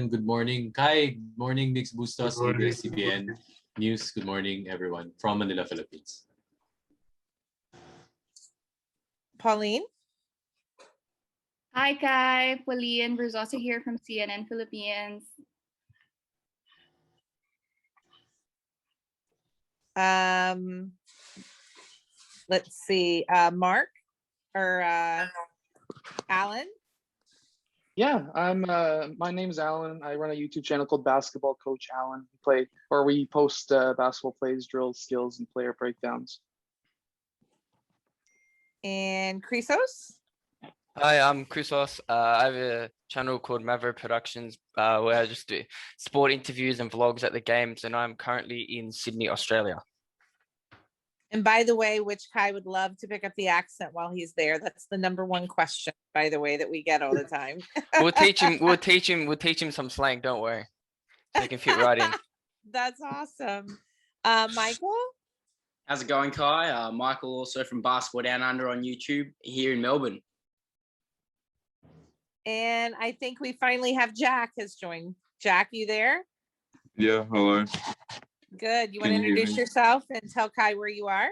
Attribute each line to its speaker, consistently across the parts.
Speaker 1: everyone. Good morning. Kai, good morning. Mix
Speaker 2: Good
Speaker 1: Bustos,
Speaker 2: morning.
Speaker 1: ABS-CBN News. Good morning, everyone from Manila, Philippines.
Speaker 3: Pauline?
Speaker 4: Hi, Kai. Pauline Verzosa here from CNN Philippines.
Speaker 3: Let's see, Mark or Alan?
Speaker 5: Yeah, my name's Alan. I run a YouTube channel called Basketball Coach Alan. We post basketball plays, drills, skills, and player breakdowns.
Speaker 3: And Chrysos?
Speaker 6: Hi, I'm Chrysos. I have a channel called Maverick Productions where I just do sport interviews and vlogs at the games, and I'm currently in Sydney, Australia.
Speaker 3: And by the way, which Kai would love to pick up the accent while he's there. That's the #1 question, by the way, that we get all the time.
Speaker 6: We'll teach him some slang, don't worry. So he can fit right in.
Speaker 3: That's awesome. Michael?
Speaker 7: How's it going, Kai? Michael, also from Basketball Down Under on YouTube here in Melbourne.
Speaker 3: And I think we finally have Jack has joined. Jack, you there?
Speaker 8: Yeah, hello.
Speaker 3: Good. You want
Speaker 8: Can
Speaker 3: to
Speaker 8: you hear
Speaker 3: introduce
Speaker 8: me?
Speaker 3: yourself and tell Kai where you are?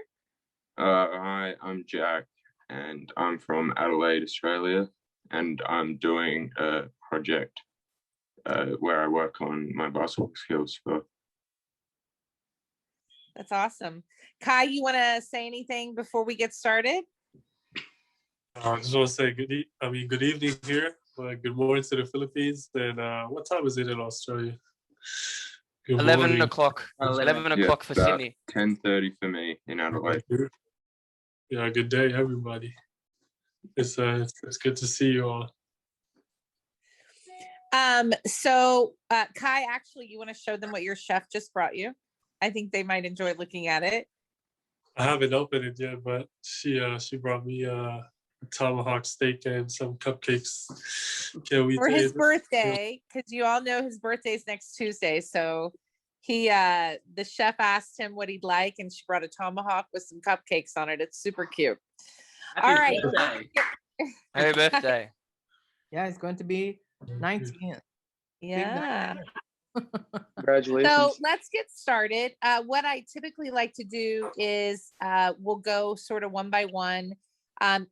Speaker 8: Hi, I'm Jack, and I'm from Adelaide, Australia, and I'm doing a project where I work on my basketball skills for.
Speaker 3: That's awesome. Kai, you want to say anything before we get started?
Speaker 2: I just want to say good evening here. Good morning to the Philippines. And what time is it in Australia? Good
Speaker 6: 11
Speaker 2: morning.
Speaker 6: o'clock. 11 o'clock for
Speaker 8: about
Speaker 6: Sydney.
Speaker 8: 10:30 for me in Adelaide.
Speaker 2: Yeah, good day, everybody. It's good to see you all.
Speaker 3: So Kai, actually, you want to show them what your chef just brought you? I think they might enjoy looking at it.
Speaker 2: I haven't opened it yet, but she brought me a tomahawk steak and some cupcakes. Can't wait
Speaker 3: For
Speaker 2: to
Speaker 3: his
Speaker 2: eat.
Speaker 3: birthday, because you all know his birthday's next Tuesday. So he the chef asked him what he'd like, and she brought a tomahawk with some cupcakes on it. It's super cute.
Speaker 7: Happy
Speaker 3: All right.
Speaker 7: birthday.
Speaker 6: Happy birthday.
Speaker 9: Yeah, it's going to be 19.
Speaker 3: Yeah.
Speaker 5: Congratulations.
Speaker 3: So let's get started. What I typically like to do is we'll go sort of one by one.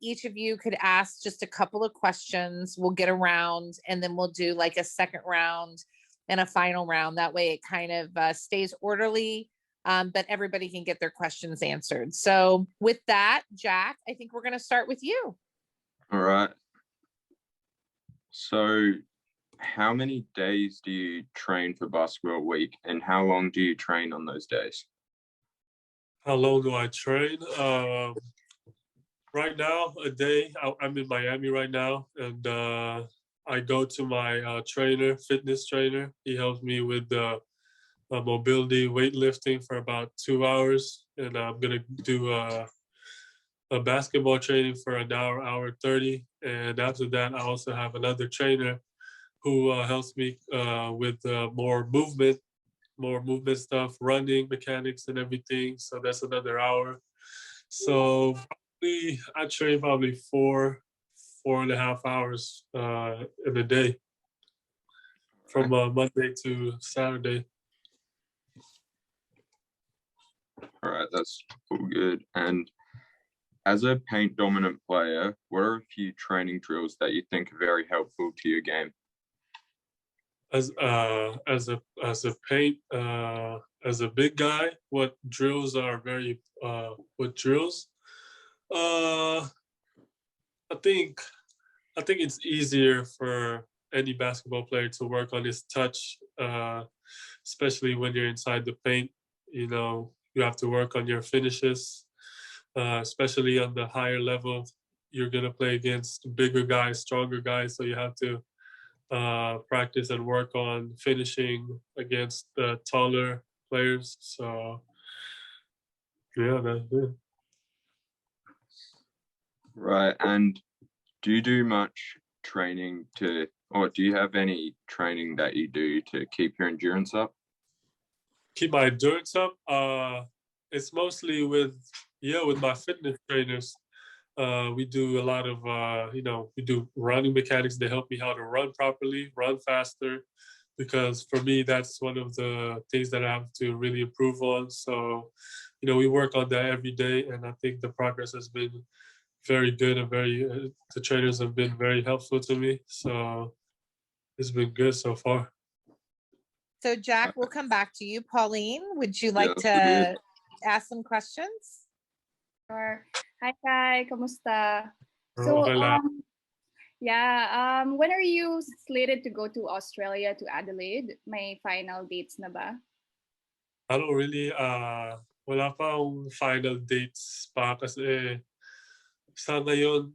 Speaker 3: Each of you could ask just a couple of questions. We'll get around, and then we'll do like a second round and a final round. That way it kind of stays orderly, but everybody can get their questions answered. So with that, Jack, I think we're going to start with you.
Speaker 8: All right. So, how many days do you train for basketball a week, and how long do you train on those days?
Speaker 2: How long do I train? Right now, a day. I'm in Miami right now, and I go to my fitness trainer. He helps me with mobility, weightlifting for about 2 hours, and I'm gonna do a basketball training for an hour 30, and after that, I also have another trainer who helps me with more movement stuff, running mechanics and everything. So that's another hour. So I train probably 4.5 hours in a day from Monday to Saturday.
Speaker 8: All right, that's all good. And as a paint dominant player, what are a few training drills that you think are very helpful to your game?
Speaker 2: As a big guy, what drills are very what drills? I think it's easier for any basketball player to work on his touch, especially when you're inside the paint. You know, you have to work on your finishes, especially on the higher level. You're gonna play against bigger guys, stronger guys, so you have to practice and work on finishing against the taller players. So yeah, that's it.
Speaker 8: Right. And do you do much training or do you have any training that you do to keep your endurance up?
Speaker 2: Keep my endurance up. It's mostly with my fitness trainers. We do a lot of we do running mechanics. They help me how to run properly, run faster, because for me, that's one of the things that I have to really improve on. So, we work on that every day, and I think the progress has been very good and the trainers have been very helpful to me. So it's been good so far.
Speaker 3: So Jack, we'll come back to you. Pauline, would you
Speaker 8: Yeah,
Speaker 3: like
Speaker 8: that's good.
Speaker 3: to ask some questions?
Speaker 4: Sure. Hi, Kai. Kamusta? So,
Speaker 2: Okay lang.
Speaker 4: when are you slated to go to Australia, to Adelaide? May final dates na ba?
Speaker 2: I don't really, wala pa akong final dates pa kasi sa ngayon,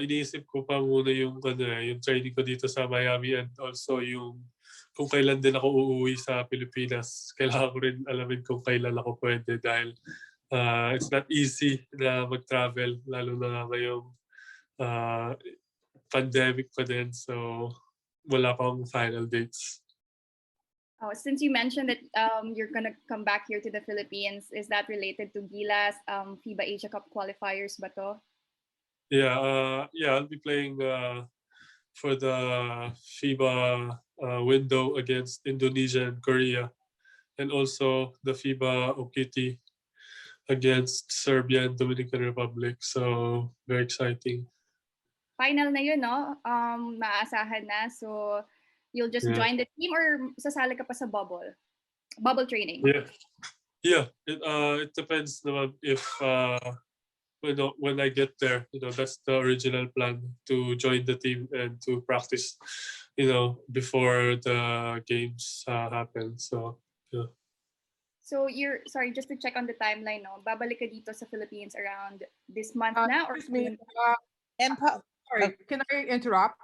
Speaker 2: iniisip ko pa muna yung training ko dito sa Miami, and also yung kung kailan din ako uuwi sa Pilipinas. Kailangan ko rin alamin kung kailan ako pwede dahil it's not easy na mag-travel, lalo na ngayong pandemic pa din. So wala pa akong final dates.
Speaker 4: Oh, since you mentioned that you're gonna come back here to the Philippines, is that related to Gila's FIBA Asia Cup qualifiers ba to?
Speaker 2: Yeah, I'll be playing for the FIBA window against Indonesia and Korea, and also the FIBA OKT against Serbia and Dominican Republic. So very exciting.
Speaker 4: Final na yun, no? Maaasahan na. So you'll just
Speaker 2: Yeah.
Speaker 4: join the team or sasali ka pa sa bubble training?
Speaker 2: Yeah. It depends naman if when I get there, that's the original plan, to join the team and to practice, before the games happen. So yeah.
Speaker 4: So sorry, just to check on the timeline, no? Babalik ka dito sa Philippines around this month na, or?
Speaker 9: Excuse me.
Speaker 3: And
Speaker 9: Sorry, can I interrupt?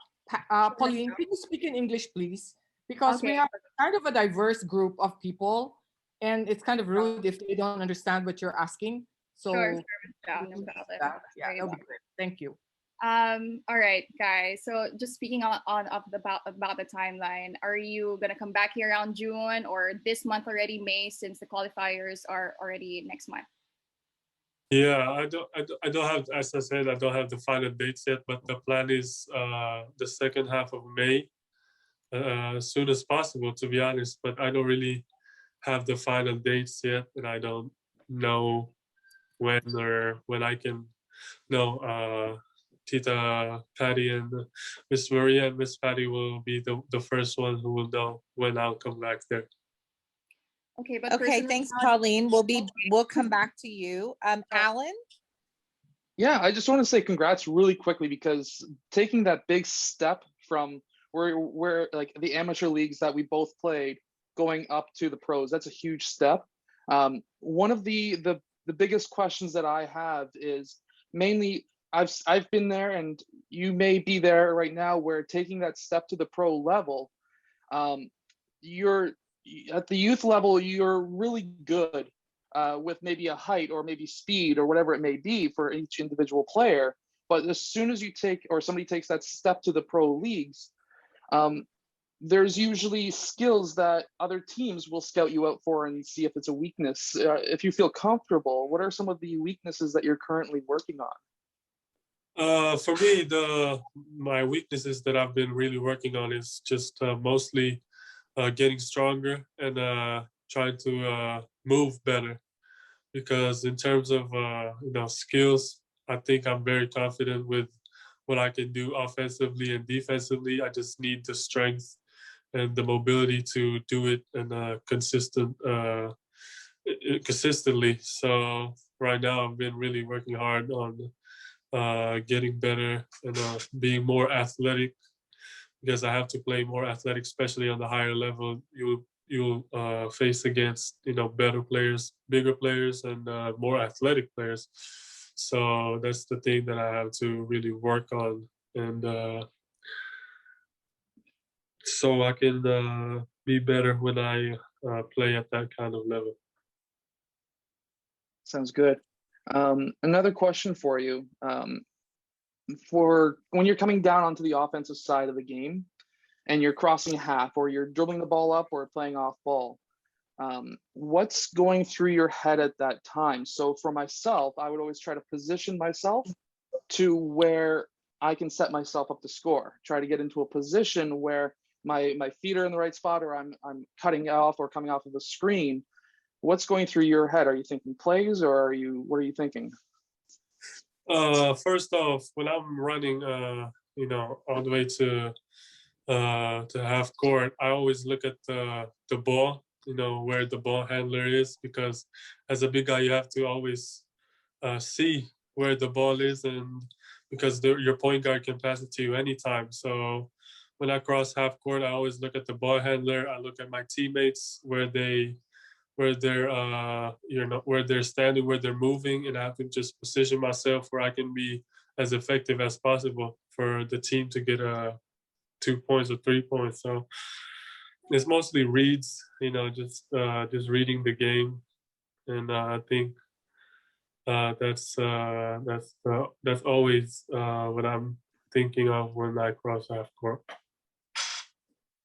Speaker 9: Pauline, can you speak in English, please? Because we
Speaker 4: Okay.
Speaker 9: have kind of a diverse group of people, and it's kind of rude if they don't understand what you're asking. So,
Speaker 4: Sure. Yeah, no problem.
Speaker 9: yeah,
Speaker 4: Very
Speaker 9: that'll be great. Thank you.
Speaker 4: All right, guys. So just speaking about the timeline, are you gonna come back here around June or this month already, May, since the qualifiers are already next month?
Speaker 2: Yeah, I don't have, as I said, I don't have the final dates yet, but the plan is the second half of May, as soon as possible, to be honest. But I don't really have the final dates yet, and I don't know when I can. No, Tita Patty and Miss Maria and Miss Patty will be the first one who will know when I'll come back there.
Speaker 4: Okay, but
Speaker 3: okay, thanks, Pauline. We'll come back to you. Alan?
Speaker 5: Yeah, I just want to say congrats really quickly, because taking that big step from where like the amateur leagues that we both played going up to the pros, that's a huge step. One of the biggest questions that I have is mainly I've been there, and you may be there right now, where taking that step to the pro level, you're at the youth level, you're really good with maybe a height or maybe speed or whatever it may be for each individual player. But as soon as you somebody takes that step to the pro leagues, there's usually skills that other teams will scout you out for and see if it's a weakness. If you feel comfortable, what are some of the weaknesses that you're currently working on?
Speaker 2: For me, my weaknesses that I've been really working on is just mostly getting stronger and trying to move better. Because in terms of skills, I think I'm very confident with what I can do offensively and defensively. I just need the strength and the mobility to do it in a consistently. So right now, I've been really working hard on getting better and being more athletic, because I have to play more athletic, especially on the higher level. You'll face against better players, bigger players, and more athletic players. So that's the thing that I have to really work on, and so I can be better when I play at that kind of level.
Speaker 5: Sounds good. Another question for you. For when you're coming down onto the offensive side of the game and you're crossing half, or you're dribbling the ball up or playing off ball, what's going through your head at that time? So for myself, I would always try to position myself to where I can set myself up to score, try to get into a position where my feet are in the right spot, or I'm cutting off or coming off of the screen. What's going through your head? Are you thinking plays, or what are you thinking?
Speaker 2: First off, when I'm running, you know, all the way to half court, I always look at the ball, you know, where the ball handler is, because as a big guy, you have to always see where the ball is, and because your point guard can pass it to you anytime. So when I cross half court, I always look at the ball handler. I look at my teammates, where they're you know, where they're standing, where they're moving, and I have to just position myself where I can be as effective as possible for the team to get 2 points or 3 points. So it's mostly reads, you know, just reading the game, and I think that's always what I'm thinking of when I cross half court.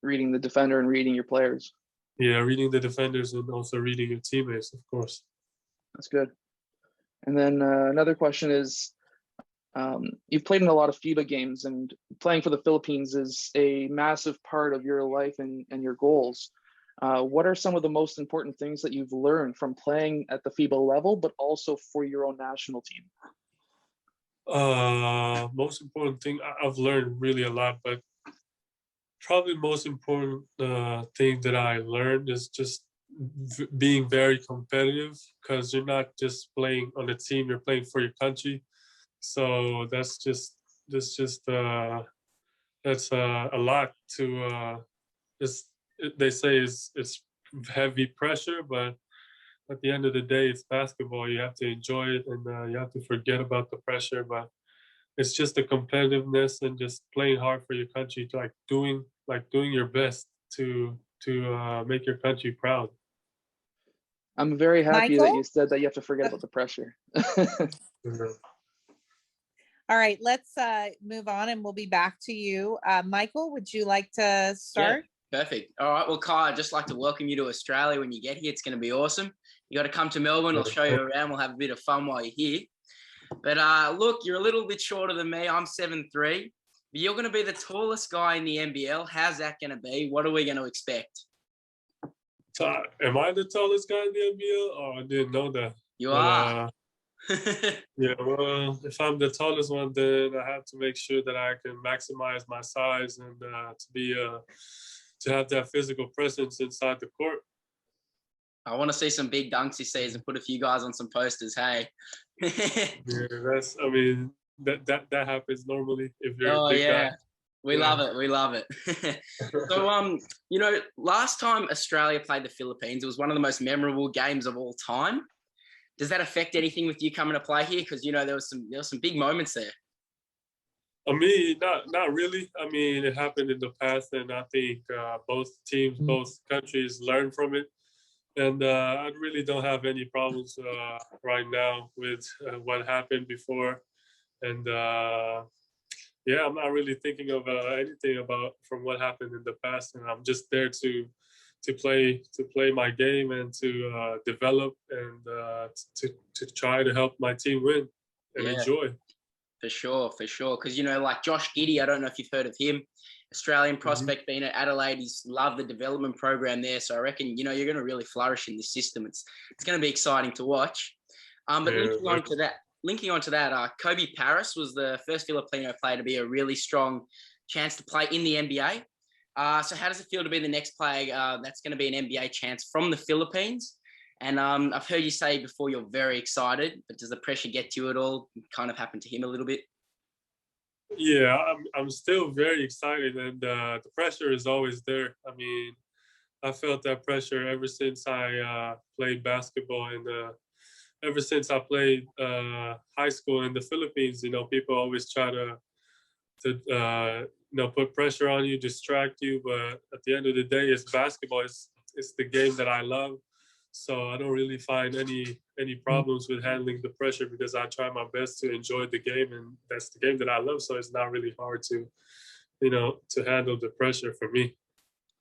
Speaker 5: Reading the defender and reading your players.
Speaker 2: Yeah, reading the defenders and also reading your teammates, of course.
Speaker 5: That's good. And then another question is, you've played in a lot of FIBA games, and playing for the Philippines is a massive part of your life and your goals. What are some of the most important things that you've learned from playing at the FIBA level, but also for your own national team?
Speaker 2: Most important thing, I've learned really a lot, but probably the most important thing that I learned is just being very competitive, because you're not just playing on a team, you're playing for your country. So that's a lot to they say it's heavy pressure, but at the end of the day, it's basketball. You have to enjoy it, and you have to forget about the pressure. But it's just the competitiveness and just playing hard for your country, like doing your best to make your country proud.
Speaker 5: I'm very happy that
Speaker 3: Michael?
Speaker 5: you said that you have to forget about the pressure.
Speaker 3: All right, let's move on, and we'll be back to you. Michael, would you like to start?
Speaker 7: Yeah, perfect. All right. Well, Kai, I'd just like to welcome you to Australia when you get here. It's going to be awesome. You got to come to Melbourne. I'll show you around. We'll have a bit of fun while you're here. But look, you're a little bit shorter than me. I'm 7'3". But you're going to be the tallest guy in the NBL. How's that going to be? What are we going to expect?
Speaker 2: Am I the tallest guy in the NBL? Oh, I didn't know that.
Speaker 7: You are.
Speaker 2: Yeah, well, if I'm the tallest one, then I have to make sure that I can maximize my size and to have that physical presence inside the court.
Speaker 7: I want to see some big dunks this season. Put a few guys on some posters. Hey.
Speaker 2: Yeah, that happens normally if you're a big guy.
Speaker 7: We love it. We love it. So, you know, last time Australia played the Philippines, it was one of the most memorable games of all time. Does that affect anything with you coming to play here? Because, you know, there was some big moments there.
Speaker 2: I mean, not really. I mean, it happened in the past, and I think both teams, both countries learned from it. And I really don't have any problems right now with what happened before. And yeah, I'm not really thinking of anything from what happened in the past. And I'm just there to play my game and to develop and to try to help my team win and enjoy.
Speaker 7: For sure. Because, you know, like Josh Giddey, I don't know if you've heard of him, Australian prospect, being at Adelaide. He's loved the development program there. So I reckon, you know, you're going to really flourish in this system. It's going to be exciting to watch. But linking on to that, Kobe Paris was the first Filipino player to be a really strong chance to play in the NBA. So how does it feel to be the next player that's going to be an NBA chance from the Philippines? And I've heard you say before you're very excited, but does the pressure get to you at all? It kind of happened to him a little bit.
Speaker 2: Yeah, I'm still very excited, and the pressure is always there. I mean, I felt that pressure ever since I played basketball, and ever since I played high school in the Philippines. You know, people always try to you know, put pressure on you, distract you, but at the end of the day, it's basketball. It's the game that I love. So I don't really find any problems with handling the pressure, because I try my best to enjoy the game, and that's the game that I love. So it's not really hard to, you know, to handle the pressure for me.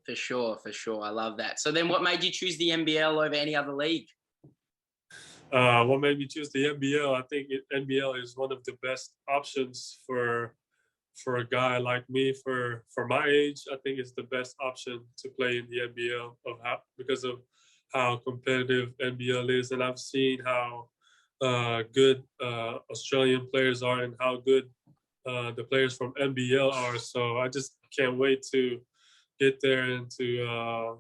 Speaker 7: For sure. I love that. So then what made you choose the NBL over any other league?
Speaker 2: What made me choose the NBL? I think NBL is one of the best options for for a guy like me, for my age, I think it's the best option to play in the NBL because of how competitive NBL is, and I've seen how good Australian players are and how good the players from NBL are. So I just can't wait to get there and to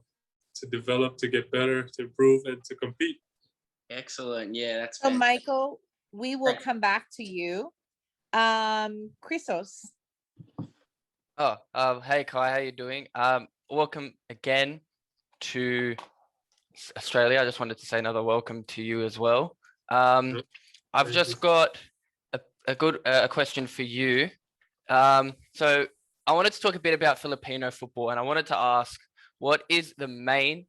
Speaker 2: develop, to get better, to improve, and to compete.
Speaker 7: Excellent. Yeah, that's
Speaker 3: So
Speaker 7: fantastic.
Speaker 3: Michael, we will come back to you. Chrysos.
Speaker 6: Hey Kai, how you doing? Welcome again to Australia. I just wanted to say another welcome to you as well. I've just got a question for you. So I wanted to talk a bit about Filipino football, and I wanted to ask, what is the main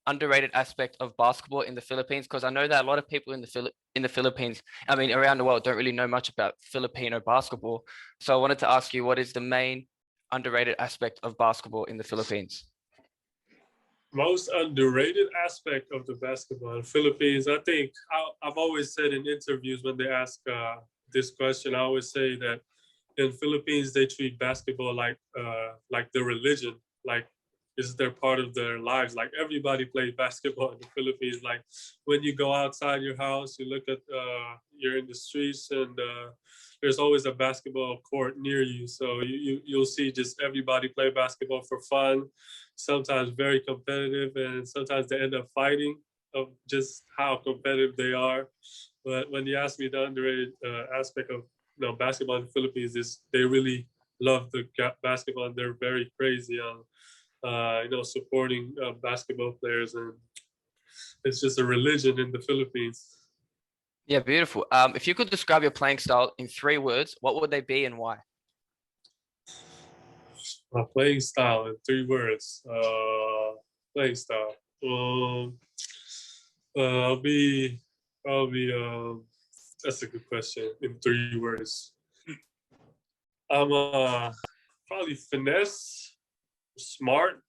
Speaker 6: underrated aspect of basketball in the Philippines? Because I know that a lot of people in the Philippines, I mean around the world, don't really know much about Filipino basketball. So I wanted to ask you, what is the main underrated aspect of basketball in the Philippines?
Speaker 2: Most underrated aspect of the basketball in the Philippines, I think I've always said in interviews when they ask this question, I always say that in Philippines they treat basketball like the religion, like it's their part of their lives. Like everybody plays basketball in the Philippines. Like when you go outside your house, you look at you're in the streets and there's always a basketball court near you. So you'll see just everybody play basketball for fun, sometimes very competitive, and sometimes they end up fighting of just how competitive they are. But when you ask me the underrated aspect of basketball in the Philippines, is they really love the basketball and they're very crazy on supporting basketball players, and it's just a religion in the Philippines.
Speaker 6: Yeah, beautiful. If you could describe your playing style in 3 words, what would they be and why?
Speaker 2: My playing style in 3 words. Playing style. I'll be probably. That's a good question. In 3 words, I'm probably finesse, smart.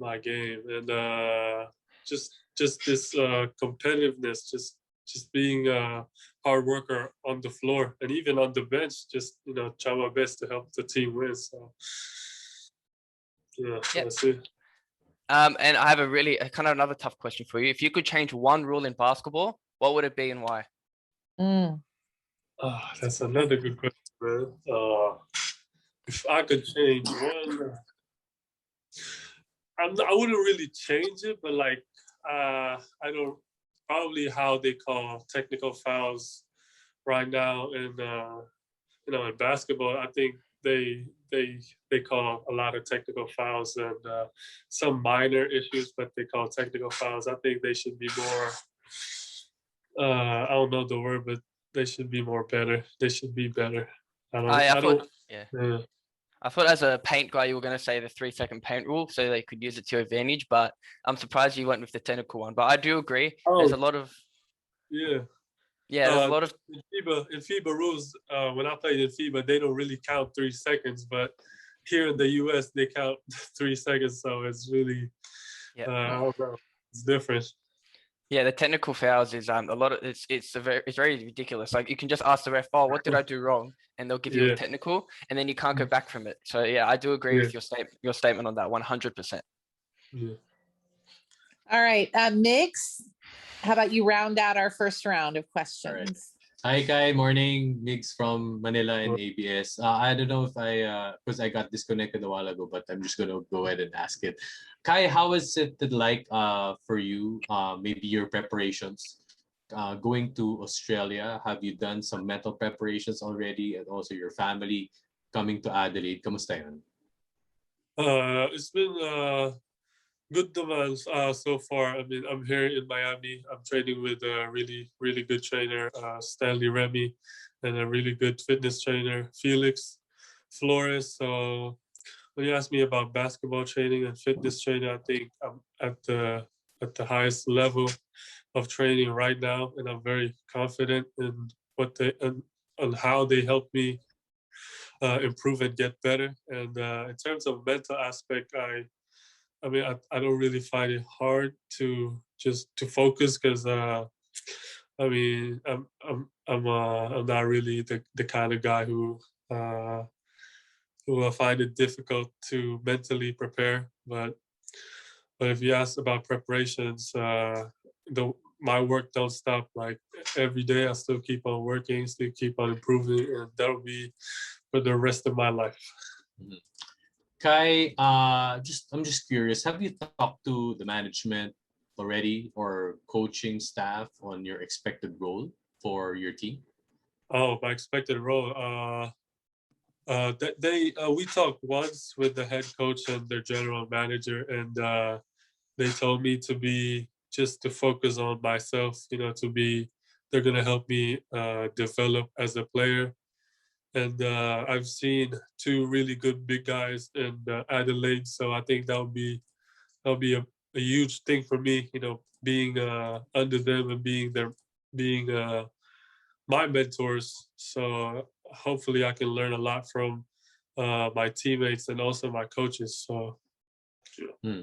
Speaker 2: My game, and just this competitiveness, just being a hard worker on the floor and even on the bench, just try my best to help the team win. So yeah, that's it.
Speaker 6: And I have a kind of another tough question for you. If you could change one rule in basketball, what would it be and why?
Speaker 2: That's another good question, man. If I could change one, I wouldn't really change it, but like I don't probably how they call technical fouls right now in in basketball. I think they call a lot of technical fouls and some minor issues, but they call technical fouls. I think they should be more. I don't know the word, but they should be more better. They should be better.
Speaker 6: I thought as a paint guy, you were going to say the 3-second paint rule so they could use it to your advantage, but I'm surprised you went with the technical one. But I do agree. There's a lot of...
Speaker 2: Yeah.
Speaker 6: Yeah, there's a lot of...
Speaker 2: In FIBA rules, when I played in FIBA, they don't really count 3 seconds, but here in the US, they count 3 seconds. So it's really... it's different.
Speaker 6: Yeah, the technical fouls is a lot of it's very ridiculous. Like you can just ask the ref, "Oh, what did I do wrong?" and they'll give you a technical, and then you can't go back from it. So yeah, I do agree with your statement on that 100%.
Speaker 2: Yeah.
Speaker 3: All right, Migs, how about you round out our first round of questions?
Speaker 1: Hi, Kai. Morning. Migs from Manila and ABS. I don't know if because I got disconnected a while ago, but I'm just going to go ahead and ask it. Kai, how is it like for you, maybe your preparations going to Australia? Have you done some mental preparations already, and also your family coming to Adelaide? Kamusta yan?
Speaker 2: It's been good demands so far. I mean, I'm here in Miami. I'm training with a really, really good trainer, Stanley Remy, and a really good fitness trainer, Felix Flores. So when you ask me about basketball training and fitness training, I think I'm at the highest level of training right now, and I'm very confident in on how they help me improve and get better. And in terms of mental aspect, I don't really find it hard to focus because I I'm not really the kind of guy who will find it difficult to mentally prepare. But if you ask about preparations, my work don't stop. Like every day, I still keep on working, still keep on improving, and that'll be for the rest of my life.
Speaker 1: Mhm. Kai, I'm just curious. Have you talked to the management already or coaching staff on your expected role for your team?
Speaker 2: Oh, my expected role. We talked once with the head coach and their general manager, and they told me to be just to focus on myself. They're gonna help me develop as a player. And I've seen two really good big guys in Adelaide, so I think that'll be a huge thing for me. Being under them and being my mentors. So hopefully I can learn a lot from my teammates and also my coaches. So
Speaker 1: Hmm.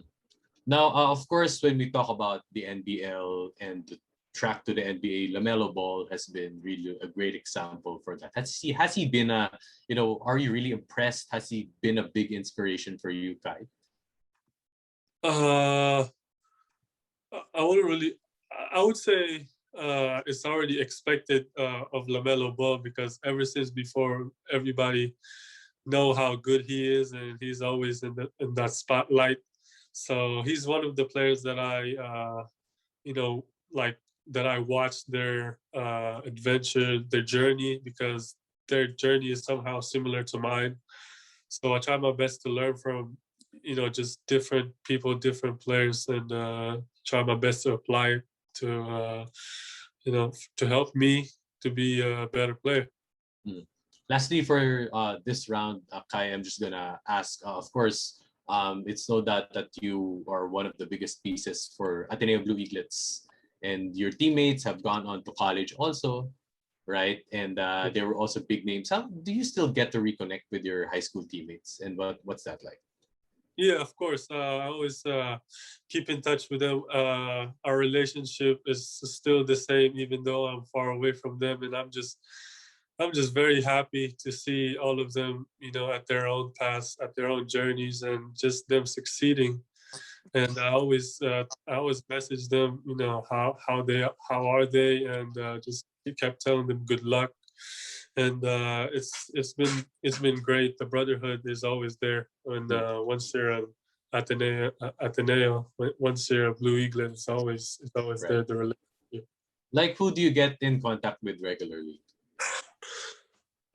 Speaker 1: Now, of course, when we talk about the NBL and the track to the NBA, Lamelo Ball has been really a great example for that. Has he been are you really impressed? Has he been a big inspiration for you, Kai?
Speaker 2: uh, I wouldn't really. I would say it's already expected of Lamelo Ball because ever since before, everybody know how good he is, and he's always in that spotlight. So he's one of the players that like that I watched their adventure, their journey, because their journey is somehow similar to mine. So I try my best to learn from, just different people, different players, and try my best to apply it to, to help me to be a better player.
Speaker 1: Hmm. Lastly, for this round, Kai, I'm just gonna ask. Of course, it's no doubt that you are one of the biggest pieces for Ateneo Blue Eaglets, and your teammates have gone on to college also, right? And they were also big names. How do you still get to reconnect with your high school teammates, and what's that like?
Speaker 2: Yeah, of course. I always keep in touch with them. Our relationship is still the same, even though I'm far away from them, and I'm just very happy to see all of them, at their own paths, at their own journeys, and just them succeeding. And I always message them, how are they, and just kept telling them good luck. And it's been great. The brotherhood is always there. And once you're an Ateneo, once you're a Blue Eaglet, it's always
Speaker 1: Right.
Speaker 2: there. The relationship.
Speaker 1: Like, who do you get in contact with regularly?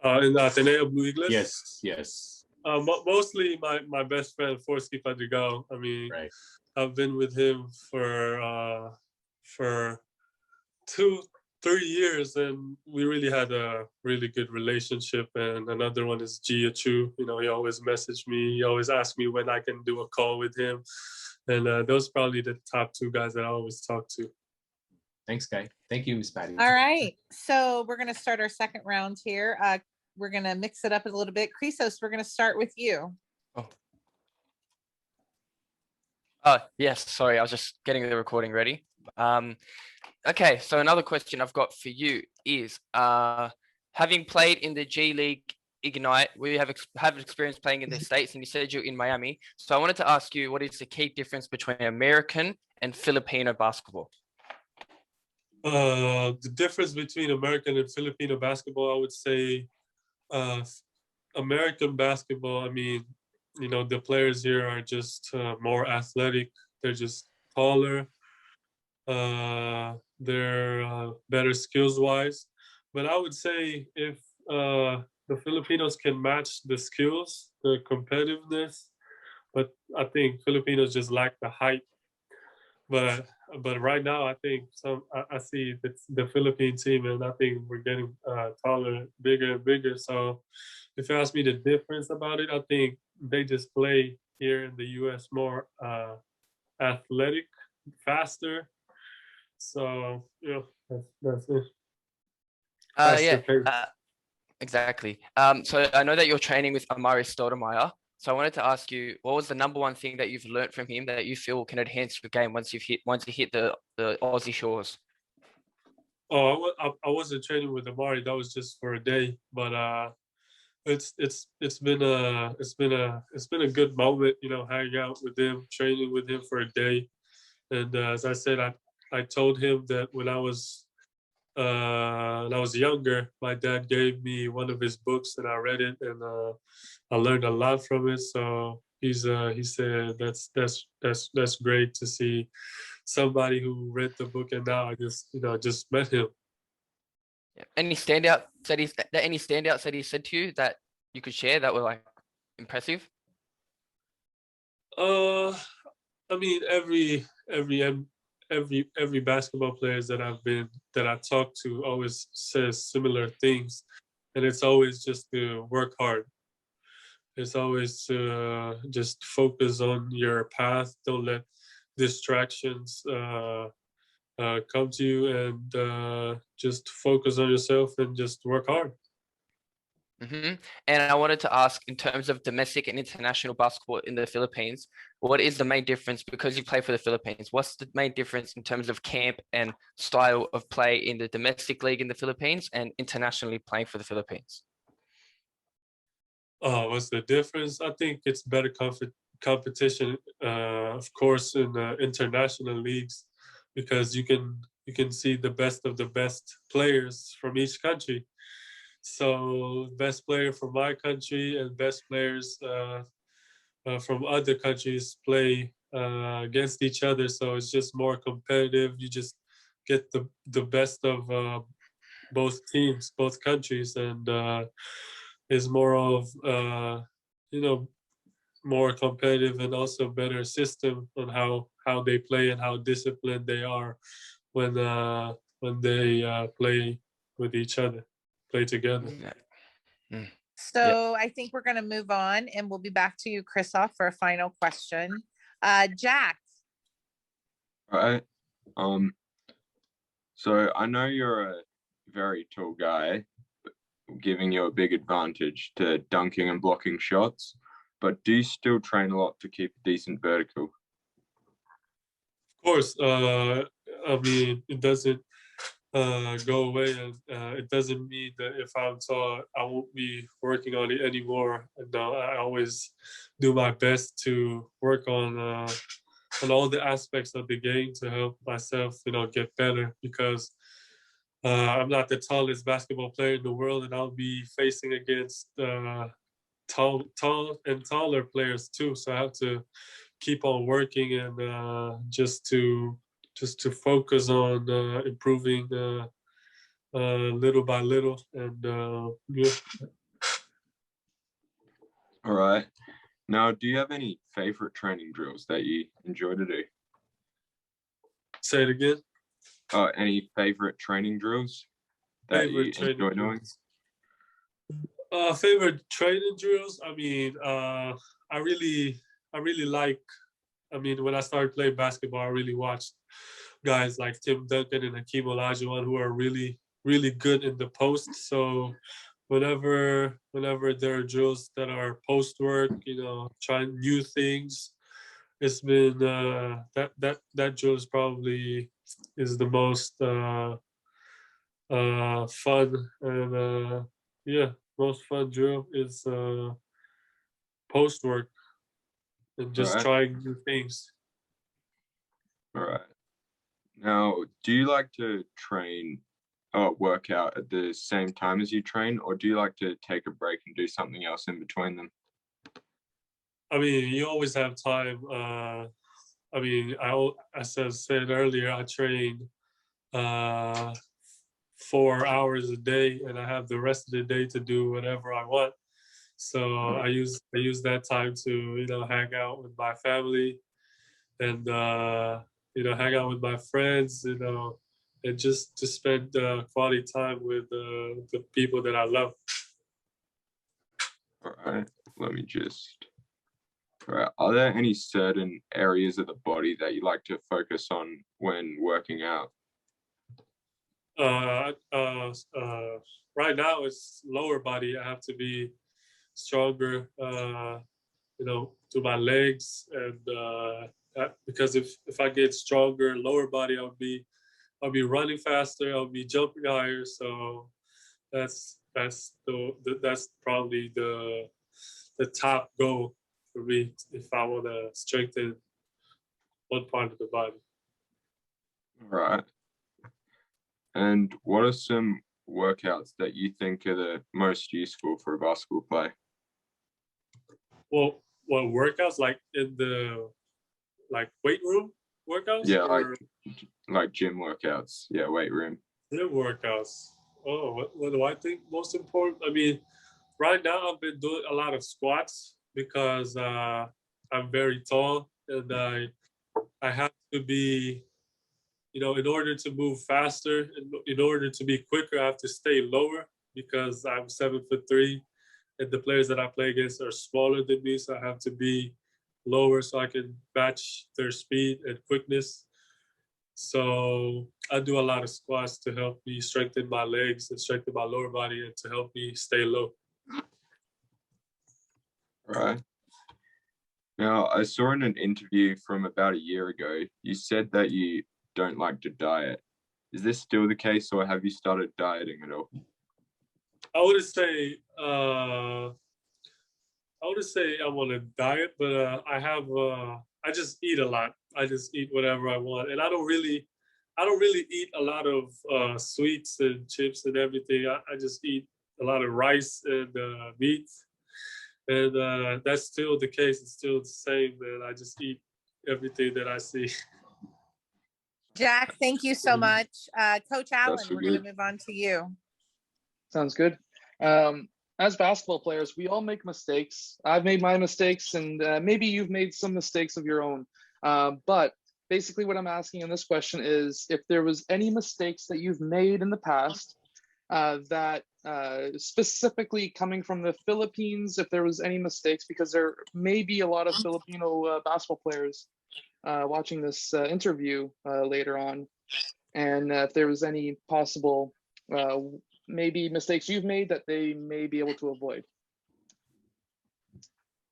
Speaker 2: In the Ateneo Blue Eaglet.
Speaker 1: Yes, yes.
Speaker 2: Mostly my best friend Forsky Padrigao. I mean,
Speaker 1: Right.
Speaker 2: I've been with him for 2-3 years, and we really had a really good relationship. And another one is Gia Chu. He always messaged me. He always asked me when I can do a call with him. And those are probably the top two guys that I always talk to.
Speaker 1: Thanks, Kai. Thank you, Miss Patty.
Speaker 3: All right. So we're going to start our second round here. We're going to mix it up a little bit. Chrysos, we're going to start with you.
Speaker 6: Yes, sorry, I was just getting the recording ready. Okay, so another question I've got for you is, having played in the G League Ignite, we have experience playing in the States, and you said you're in Miami. So I wanted to ask you, what is the key difference between American and Filipino basketball?
Speaker 2: The difference between American and Filipino basketball, I would say, American basketball, I mean, the players here are just more athletic. They're just taller. They're better skills wise. But I would say if the Filipinos can match the skills, the competitiveness, but I think Filipinos just lack the height. But right now, I think I see the Philippine team, and I think we're getting taller, bigger and bigger. So if you ask me the difference about it, I think they just play here in the U.S. more athletic, faster. So that's it.
Speaker 6: Exactly. So I know that you're training with Amari Stoudemire. So I wanted to ask you, what was the number one thing that you've learned from him that you feel can enhance your game once you hit the Aussie shores?
Speaker 2: I wasn't training with Amari. That was just for a day, but it's been a good moment, you know, hanging out with him, training with him for a day. And as I said, I told him that when I was younger, my dad gave me one of his books and I read it, and I learned a lot from it. So he said that's great to see somebody who read the book, and now I just met him.
Speaker 6: Yeah. Any standouts that he said to you that you could share that were like impressive?
Speaker 2: I mean, every basketball players that I talked to always says similar things, and it's always just to work hard. It's always to just focus on your path. Don't let distractions come to you, and just focus on yourself and just work hard.
Speaker 6: And I wanted to ask, in terms of domestic and international basketball in the Philippines, what is the main difference? Because you play for the Philippines, what's the main difference in terms of camp and style of play in the domestic league in the Philippines and internationally playing for the Philippines?
Speaker 2: What's the difference? I think it's better competition, of course, in the international leagues, because you can see the best of the best players from each country. So best player from my country and best players from other countries play against each other. So it's just more competitive. You just get the best of both teams, both countries, and is more of more competitive, and also better system on how they play and how disciplined they are when they play with each other, play together.
Speaker 3: So I think we're going to move on, and we'll be back to you, Christoph, for a final question. Jack.
Speaker 8: All right. So I know you're a very tall guy, giving you a big advantage to dunking and blocking shots, but do you still train a lot to keep a decent vertical?
Speaker 2: Of course. I mean, it doesn't go away, and it doesn't mean that if I'm tall, I won't be working on it anymore. And I always do my best to work on all the aspects of the game to help myself, get better, because I'm not the tallest basketball player in the world, and I'll be facing against tall and taller players too. So I have to keep on working, and just to focus on improving little by little, and yeah.
Speaker 8: All right. Now, do you have any favorite training drills that you enjoy to do?
Speaker 2: Say it again.
Speaker 8: Any favorite training drills that you enjoy doing?
Speaker 2: Favorite training drills. I mean, I really like. I mean, when I started playing basketball, I really watched guys like Tim Duncan and Hakeem Olajuwon, who are really, really good in the post. So whenever there are drills that are post work, trying new things, it's been that drill is probably the most fun, and most fun drill is post work and just trying new things.
Speaker 8: All right. Now, do you like to work out at the same time as you train, or do you like to take a break and do something else in between them?
Speaker 2: I mean, you always have time. I mean, as I said earlier, I train 4 hours a day, and I have the rest of the day to do whatever I want. So I use that time to hang out with my family, and hang out with my friends, and just to spend quality time with the people that I love.
Speaker 8: All right. Let me just. All right. Are there any certain areas of the body that you like to focus on when working out?
Speaker 2: Right now it's lower body. I have to be stronger, to my legs, and because if I get stronger lower body, I'll be I'll be running faster. I'll be jumping higher. So that's probably the top goal for me if I want to strengthen one part of the body.
Speaker 8: Right. And what are some workouts that you think are the most useful for a basketball player?
Speaker 2: Well, workouts like in the weight room workouts?
Speaker 8: Yeah,
Speaker 2: or
Speaker 8: like gym workouts. Yeah, weight room.
Speaker 2: gym workouts. Oh, what do I think most important? I mean, right now I've been doing a lot of squats because I'm very tall and I have to be, in order to move faster, in order to be quicker, I have to stay lower because I'm 7'3", and the players that I play against are smaller than me, so I have to be lower so I can match their speed and quickness. So I do a lot of squats to help me strengthen my legs and strengthen my lower body and to help me stay low.
Speaker 8: Right. Now, I saw in an interview from about a year ago, you said that you don't like to diet. Is this still the case, or have you started dieting at all?
Speaker 2: I wouldn't say I'm on a diet, but I just eat a lot. I just eat whatever I want, and I don't really eat a lot of sweets and chips and everything. I just eat a lot of rice and meat, and that's still the case. It's still the same, man. I just eat everything that I see.
Speaker 3: Jack, thank you so much. Coach Allen,
Speaker 8: That's
Speaker 3: we're going to
Speaker 8: good.
Speaker 3: move on to you.
Speaker 5: Sounds good. As basketball players, we all make mistakes. I've made my mistakes, and maybe you've made some mistakes of your own. But basically what I'm asking in this question is if there was any mistakes that you've made in the past that specifically coming from the Philippines, if there was any mistakes, because there may be a lot of Filipino basketball players watching this interview later on. And if there was any possible maybe mistakes you've made that they may be able to avoid.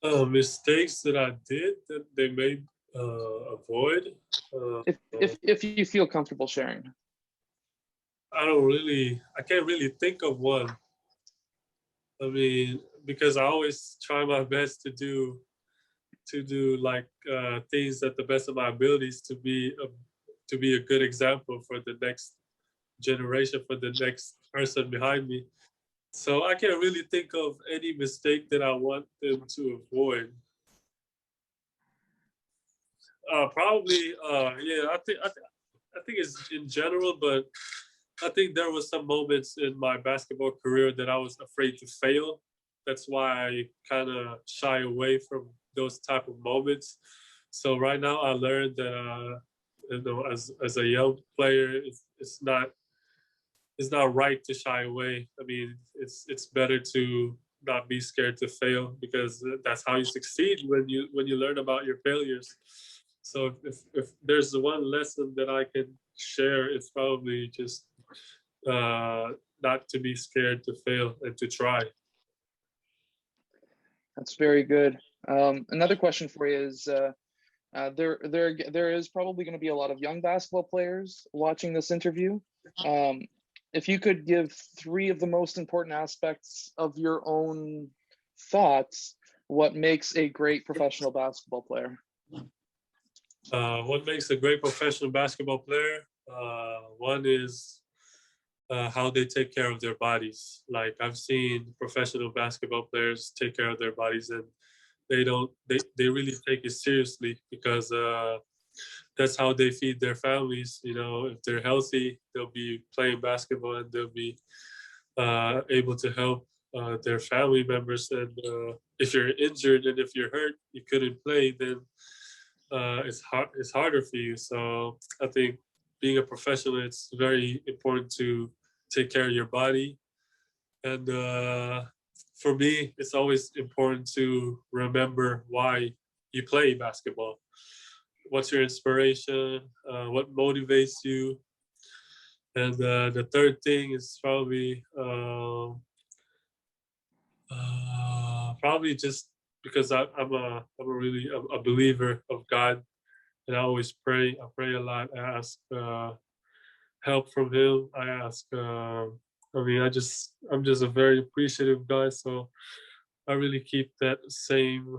Speaker 2: Mistakes that I did that they may avoid.
Speaker 5: If you feel comfortable sharing.
Speaker 2: I can't really think of one. I mean, because I always try my best to do like things at the best of my abilities to be a good example for the next generation, for the next person behind me. So I can't really think of any mistake that I want them to avoid. Probably, yeah. I think it's in general, but I think there was some moments in my basketball career that I was afraid to fail. That's why I kind of shy away from those type of moments. So right now, I learned that as a young player, it's not right to shy away. I mean, it's better to not be scared to fail because that's how you succeed when you learn about your failures. So if there's one lesson that I can share, it's probably just not to be scared to fail and to try.
Speaker 5: That's very good. Another question for you is there is probably going to be a lot of young basketball players watching this interview. If you could give 3 of the most important aspects of your own thoughts, what makes a great professional basketball player?
Speaker 2: What makes a great professional basketball player? One is how they take care of their bodies. Like I've seen professional basketball players take care of their bodies, and they really take it seriously because that's how they feed their families. If they're healthy, they'll be playing basketball and they'll be able to help their family members. And if you're injured and if you're hurt, you couldn't play, then it's harder for you. So I think being a professional, it's very important to take care of your body. And for me, it's always important to remember why you play basketball. What's your inspiration? What motivates you? And the third thing is probably just because I'm a believer of God, and I always pray. I pray a lot. I ask help from him. I ask. I mean, I'm just a very appreciative guy, so I really keep that same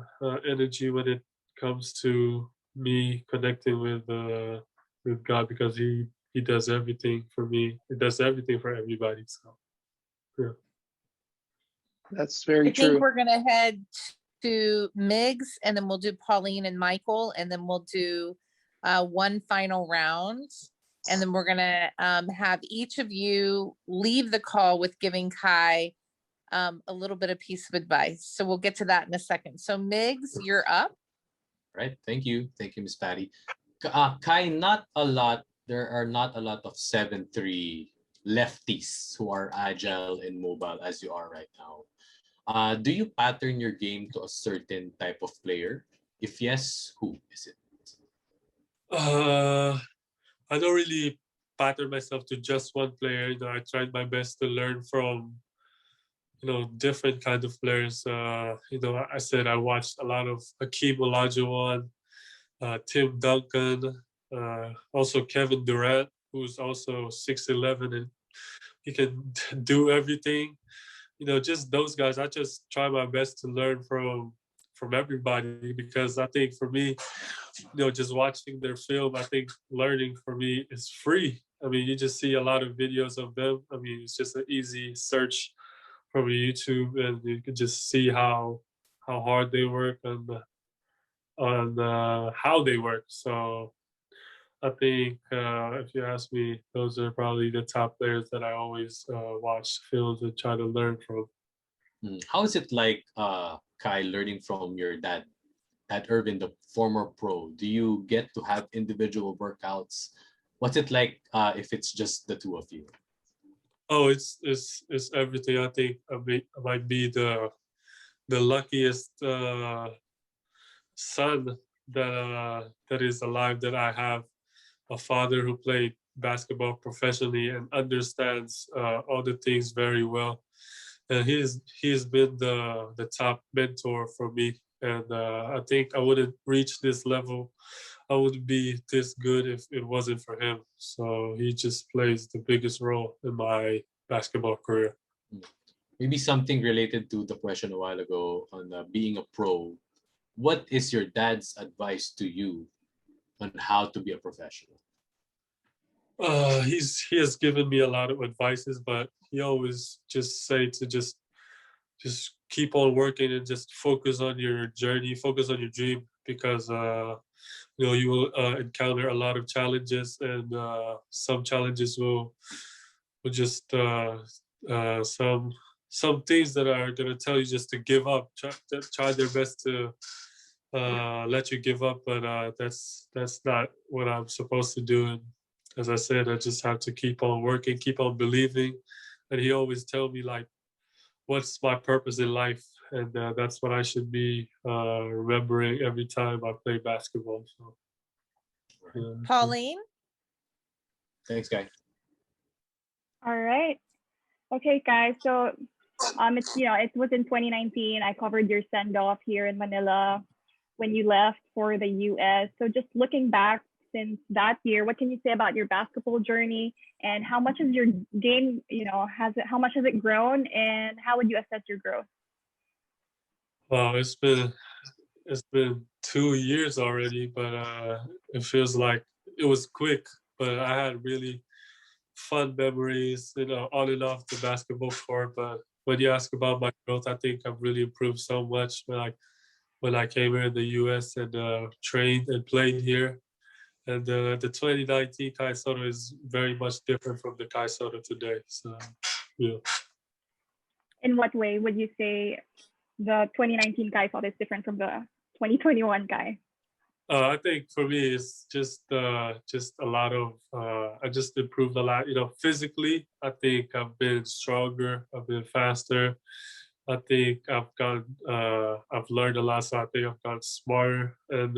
Speaker 2: energy when it comes to me connecting with God, because he does everything for me. He does everything for everybody. So yeah.
Speaker 5: That's
Speaker 3: I
Speaker 5: very
Speaker 3: think
Speaker 5: true.
Speaker 3: we're gonna head to Migs, and then we'll do Pauline and Michael, and then we'll do one final round. And then we're gonna have each of you leave the call with giving Kai a little bit of piece of advice. So we'll get to that in a second. So Migs, you're up.
Speaker 1: Right. Thank you, Miss Patty. Kai, there are not a lot of 7-3 lefties who are agile and mobile as you are right now. Do you pattern your game to a certain type of player? If yes, who is it?
Speaker 2: I don't really pattern myself to just one player. You know, I tried my best to learn from, you know, different kind of players. You know, I said I watched a lot of Hakeem Olajuwon, Tim Duncan, also Kevin Durant, who's also 6'11" and he can do everything. You know, just those guys. I just try my best to learn from everybody, because I think for me, you know, just watching their film, I think learning for me is free. I mean, you just see a lot of videos of them. I mean, it's just an easy search from YouTube, and you can just see how hard they work and on how they work. So I think if you ask me, those are probably the top players that I always watch films and try to learn from.
Speaker 1: How is it like, Kai, learning from your dad, Irvin, the former pro? Do you get to have individual workouts? What's it like if it's just the two of you?
Speaker 2: Oh, it's everything. I think I might be the luckiest son that is alive, that I have a father who played basketball professionally and understands all the things very well. And he's been the top mentor for me. And I think I wouldn't reach this level. I wouldn't be this good if it wasn't for him. So he just plays the biggest role in my basketball career.
Speaker 1: Maybe something related to the question a while ago on being a pro. What is your dad's advice to you on how to be a professional?
Speaker 2: He has given me a lot of advices, but he always just say to just keep on working and just focus on your journey, focus on your dream, because you know, you will encounter a lot of challenges, and some challenges will just some things that are gonna tell you just to give up. Try their best to let you give up, but that's not what I'm supposed to do. And as I said, I just have to keep on working, keep on believing. And he always tell me like, what's my purpose in life, and that's what I should be remembering every time I play basketball. So, yeah.
Speaker 3: Pauline?
Speaker 1: Thanks, Kai.
Speaker 4: All right. Okay, guys. So, it's, you know, it was in 2019. I covered your send off here in Manila when you left for the US. So, just looking back since that year, what can you say about your basketball journey, and how much is your game, you know, how much has it grown, and how would you assess your growth?
Speaker 2: Wow, it's been 2 years already, but it feels like it was quick. But I had really fun memories, you know, on and off the basketball court. But when you ask about my growth, I think I've really improved so much when I came here in the US and trained and played here. And the 2019 Kai Sotto is very much different from the Kai Sotto today. So, yeah.
Speaker 4: In what way would you say the 2019 Kai Sotto is different from the 2021 Kai?
Speaker 2: I think for me, it's just a lot of I just improved a lot. You know, physically, I think I've been stronger. I've been faster. I think I've learned a lot. So I think I've gotten smarter, and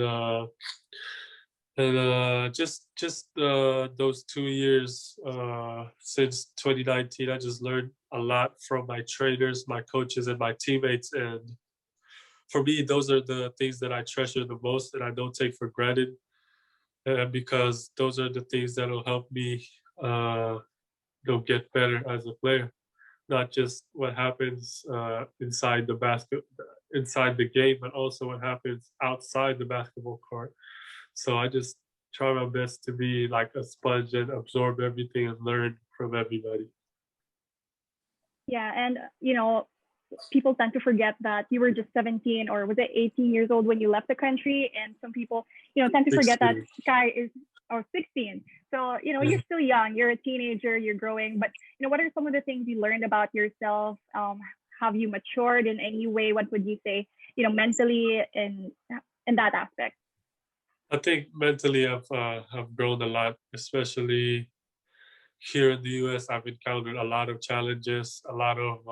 Speaker 2: just those 2 years since 2019, I just learned a lot from my trainers, my coaches, and my teammates. And for me, those are the things that I treasure the most, and I don't take for granted, because those are the things that will help me get better as a player, not just what happens inside the game, but also what happens outside the basketball court. So I just try my best to be like a sponge and absorb everything and learn from everybody.
Speaker 4: Yeah, and people tend to forget that you were just 17 or was it 18 years old when you left the country, and some people tend to forget that
Speaker 2: 16.
Speaker 4: Kai is 16. So you're still young, you're a teenager, you're growing, but what are some of the things you learned about yourself? Have you matured in any way? What would you say mentally in that aspect?
Speaker 2: I think mentally I've grown a lot, especially here in the US. I've encountered a lot of challenges, a lot of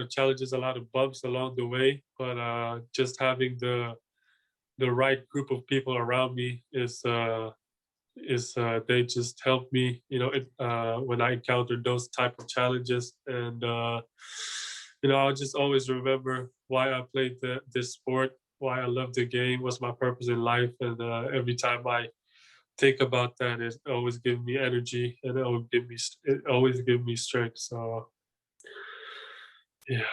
Speaker 2: challenges, a lot of bumps along the way. But just having the right group of people around me is they just help me, when I encounter those type of challenges. And I'll just always remember why I played this sport, why I love the game, what's my purpose in life. And every time I think about that, it always gives me energy, and it always give me strength. So yeah.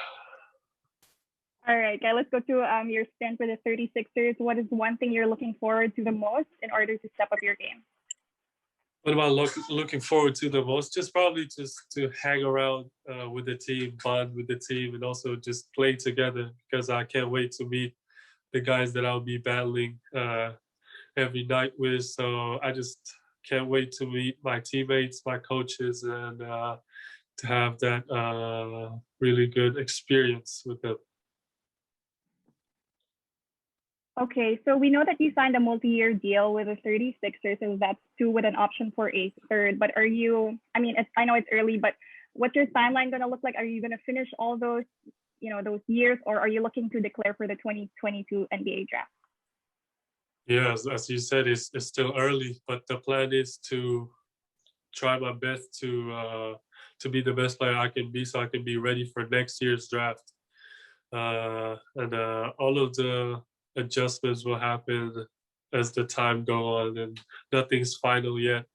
Speaker 4: All right, guys, let's go to your stint with the 36ers. What is one thing you're looking forward to the most in order to step up your game?
Speaker 2: What am I looking forward to the most? Just probably just to hang around with the team, bond with the team, and also just play together, because I can't wait to meet the guys that I'll be battling every night with. So I just can't wait to meet my teammates, my coaches, and to have that really good experience with them.
Speaker 4: Okay, so we know that you signed a multi-year deal with the 36ers, so that's 2 with an option for a third. But I know it's early, but what's your timeline going to look like? Are you going to finish all those, those years, or are you looking to declare for the 2022 NBA draft?
Speaker 2: Yeah, as you said, it's still early, but the plan is to try my best to be the best player I can be, so I can be ready for next year's draft. And all of the adjustments will happen as the time go on, and nothing's final yet.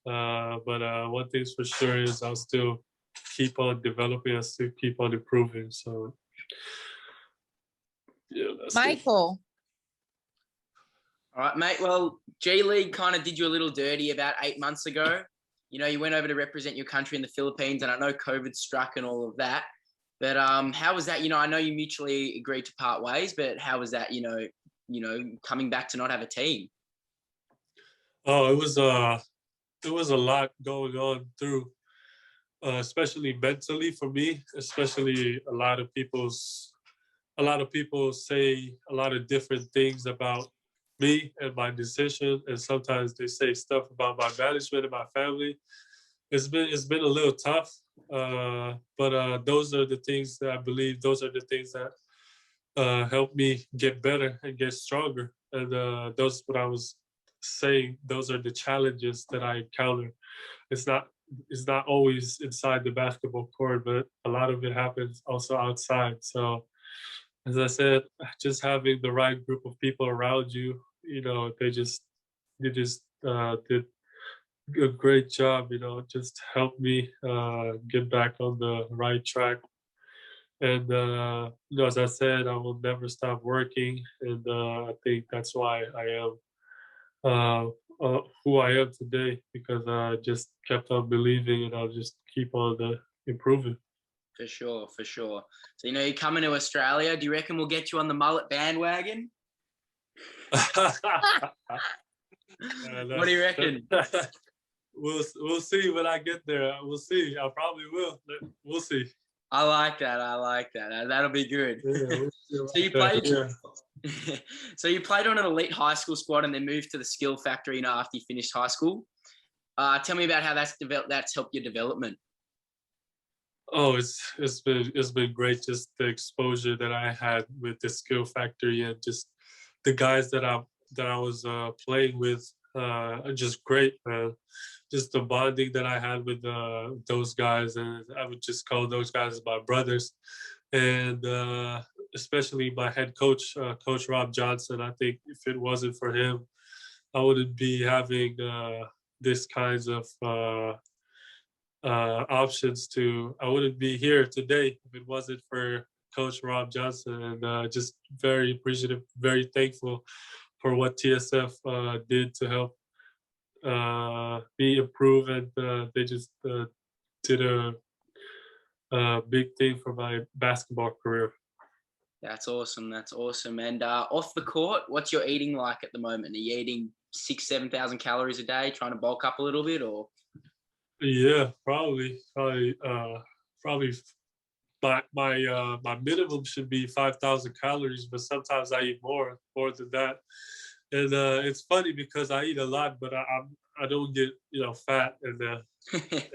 Speaker 2: But one thing's for sure is I'll still keep on developing, I'll still keep on improving. So yeah, that's
Speaker 3: Michael.
Speaker 7: All right, mate. Well, G League kind of did you a little dirty about 8 months ago. You went over to represent your country in the Philippines, and I know COVID struck and all of that. But how was that? I know you mutually agreed to part ways, but how was that? Coming back to not have a team.
Speaker 2: Oh, it was a lot going on through, especially mentally for me. Especially a lot of people say a lot of different things about me and my decision, and sometimes they say stuff about my management and my family. It's been a little tough, but those are the things that I believe. Those are the things that help me get better and get stronger. And those what I was saying. Those are the challenges that I encounter. It's not always inside the basketball court, but a lot of it happens also outside. So, as I said, just having the right group of people around you, they just did a great job, just help me get back on the right track. And as I said, I will never stop working, and I think that's why I am who I am today, because I just kept on believing, and I'll just keep on improving.
Speaker 7: For sure. So, you're coming to Australia. Do you reckon we'll get you on the mullet bandwagon? What do you reckon?
Speaker 2: We'll see when I get there. We'll see. I probably will. We'll see.
Speaker 7: I like that. That'll be good.
Speaker 2: Yeah,
Speaker 7: So you played. Yeah. So you played on an elite high school squad and then moved to the skill factory, after you finished high school. Tell me about how that's helped your development.
Speaker 2: Oh, it's been great. Just the exposure that I had with the skill factory, and just the guys that I was playing with, are just great, man. Just the bonding that I had with those guys, and I would just call those guys my brothers. And especially my head coach, Coach Rob Johnson. I think if it wasn't for him, I wouldn't be having this kinds of options to, I wouldn't be here today if it wasn't for Coach Rob Johnson, and just very appreciative, very thankful for what TSF did to help me improve, and they just did a big thing for my basketball career.
Speaker 7: That's awesome. That's awesome. And off the court, what's your eating like at the moment? Are you eating 7,000 calories a day, trying to bulk up a little bit, or?
Speaker 2: Yeah, probably. My minimum should be 5,000 calories, but sometimes I eat more than that. And it's funny because I eat a lot, but I don't get fat and